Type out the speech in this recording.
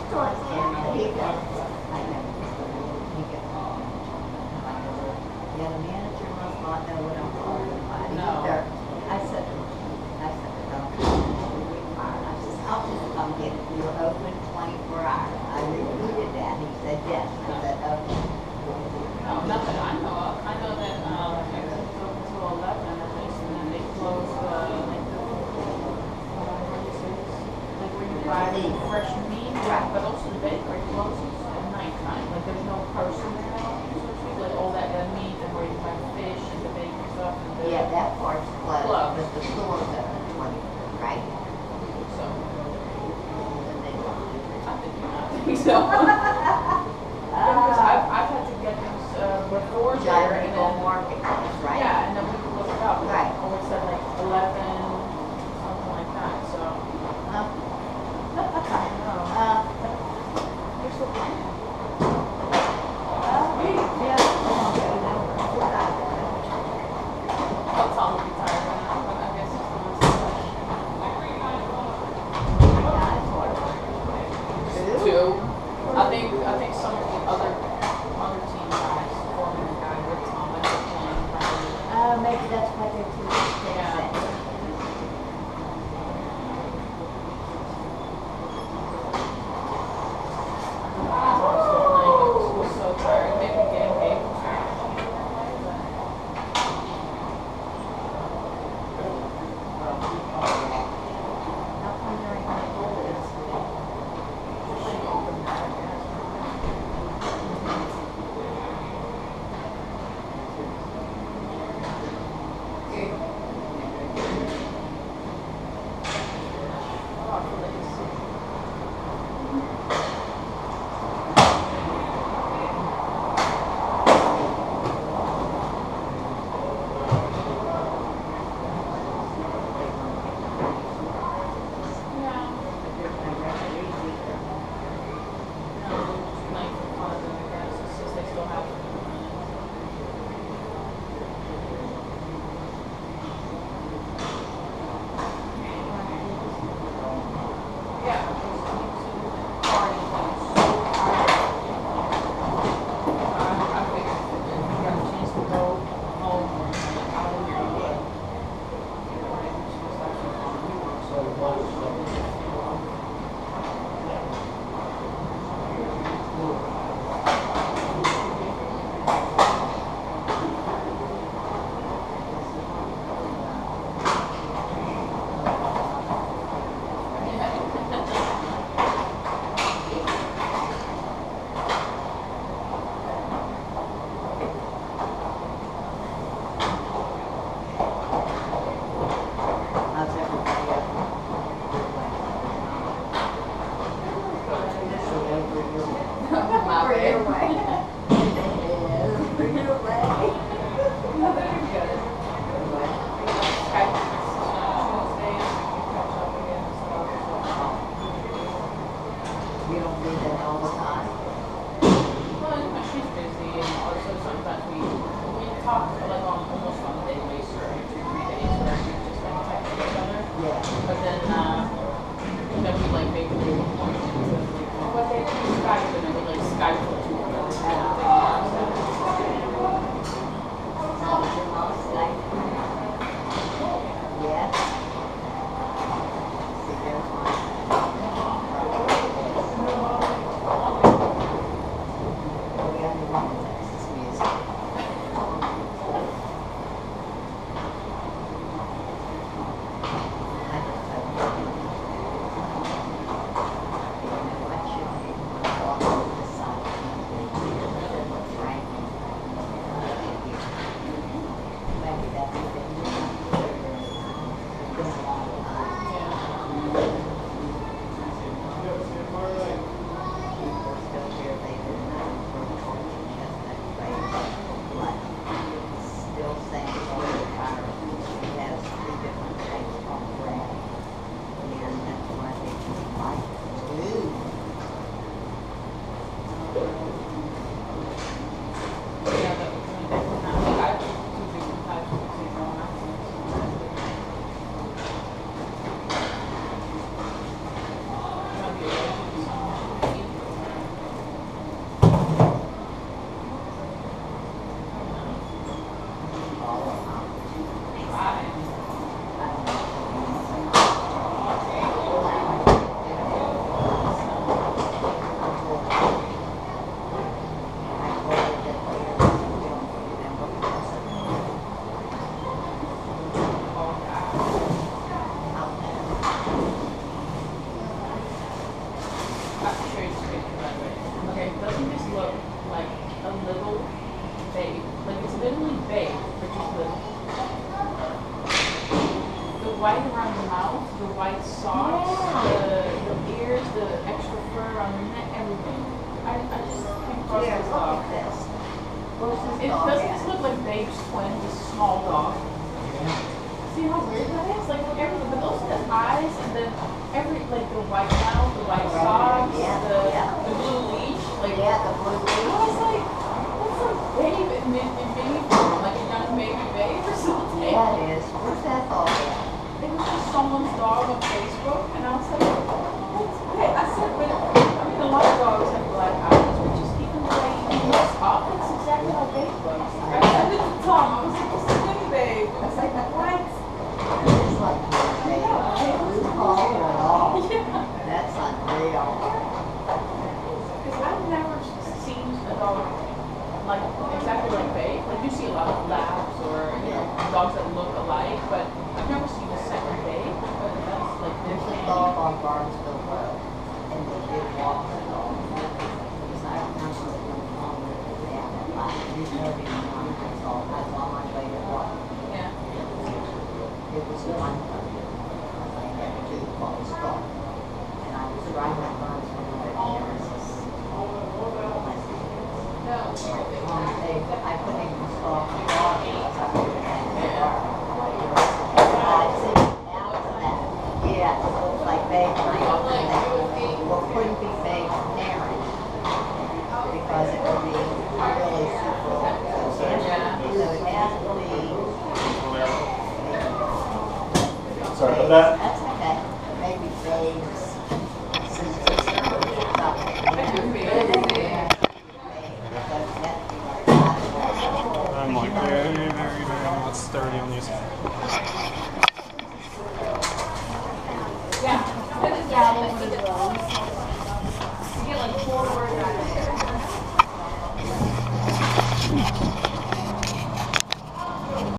He goes, I know. He goes, yeah, the manager must not know what I'm talking about. No. I said, don't retire. I said, I'll just come get it. You're open 24 hours. I repeated that. He said, yes. I said, okay. No, not that I know of. I know that Exit's open till 11 at least, and then they close like the like where you buy the fresh meat. Right. But also the bakery closes at nighttime. Like there's no person there. So to speak. Like all that meat and where you buy fish and the bakery stuff. And the, Yeah, that part's closed, Closed. but the store's open 24, right? So And they don't do I think so. Because I've had to get these before that. there Giant and Eagle then Marketplace, right? yeah, and then we could look it up. Right. Always said like 11, something like that. So Huh? I don't know. You're so funny. Yeah. Okay, now we're back. I'll tell him to be tired right now, but I guess it's the most two. I think some of the other team guys, forming the guy with Tom, I think one. Maybe that's why they're too Yeah. Was so tired. Maybe getting paid for How come there ain't no bullets today? Yeah. There's no referees either. No, just like for fun, I guess. It's just they still have yeah. Party things. I figured if you got a chance to go home or out of your way. How's everybody up? My way. Bring it away. You don't do that all the time. She's busy and also sometimes we talk like on almost on a daily basis or every 2-3 days where we just like text each other. Yeah. But then we like make a little appointment to like, oh, what day can we Skype and then we like Skype for 2 hours. How was your mom's day? Yes. See, there's mine. We got new Texas music. I just show you this picture by the way. Okay, doesn't this look like a little babe? Like it's literally babe, but just little. The white around the mouth, the white socks, the ears, the extra fur on the neck, everything. I just came across Here, this look dog. at this. Where's this It dog doesn't at? this look like Babe's twin, this small dog. See how weird that is? Like every, but those are the eyes and then every like the white mouth, the white socks, the blue leash, like Yeah, the blue I leaf. was like, that's a babe in baby form, like a young baby babe or something. Yeah, it is. Where's that dog at? It was just someone's dog on Facebook, and I was like, what's that? I said, but I mean, a lot of dogs have black eyes, but just even the way he looks up, it's exactly how Babe looks. I said it to Tom, I was like, this is good, Babe. I was like, what? It's like blue collar at all. Yeah. That's unreal. Because I've never seen a dog like exactly like Babe. Like you see a lot of labs or dogs that look alike, but I've never seen a second Babe. But that's like There's a dog on Barnesville Road, and they did walk the dog. Because I remember it when Mom lived down that line. You know me, Mom, I saw my way to work. yeah. It was 1:30. I had to call the stop. And I was riding my Barnesville Road, and there was this I couldn't even stop the dog because I was in the car. I said, after that, yeah, it looks like Babe, and I opened that. Well, it couldn't be Babe's parent because it would be really super old. So it has to be. Sorry about that. That's okay. Maybe Babe's sister or something. I'm like very not sturdy on these. Yeah.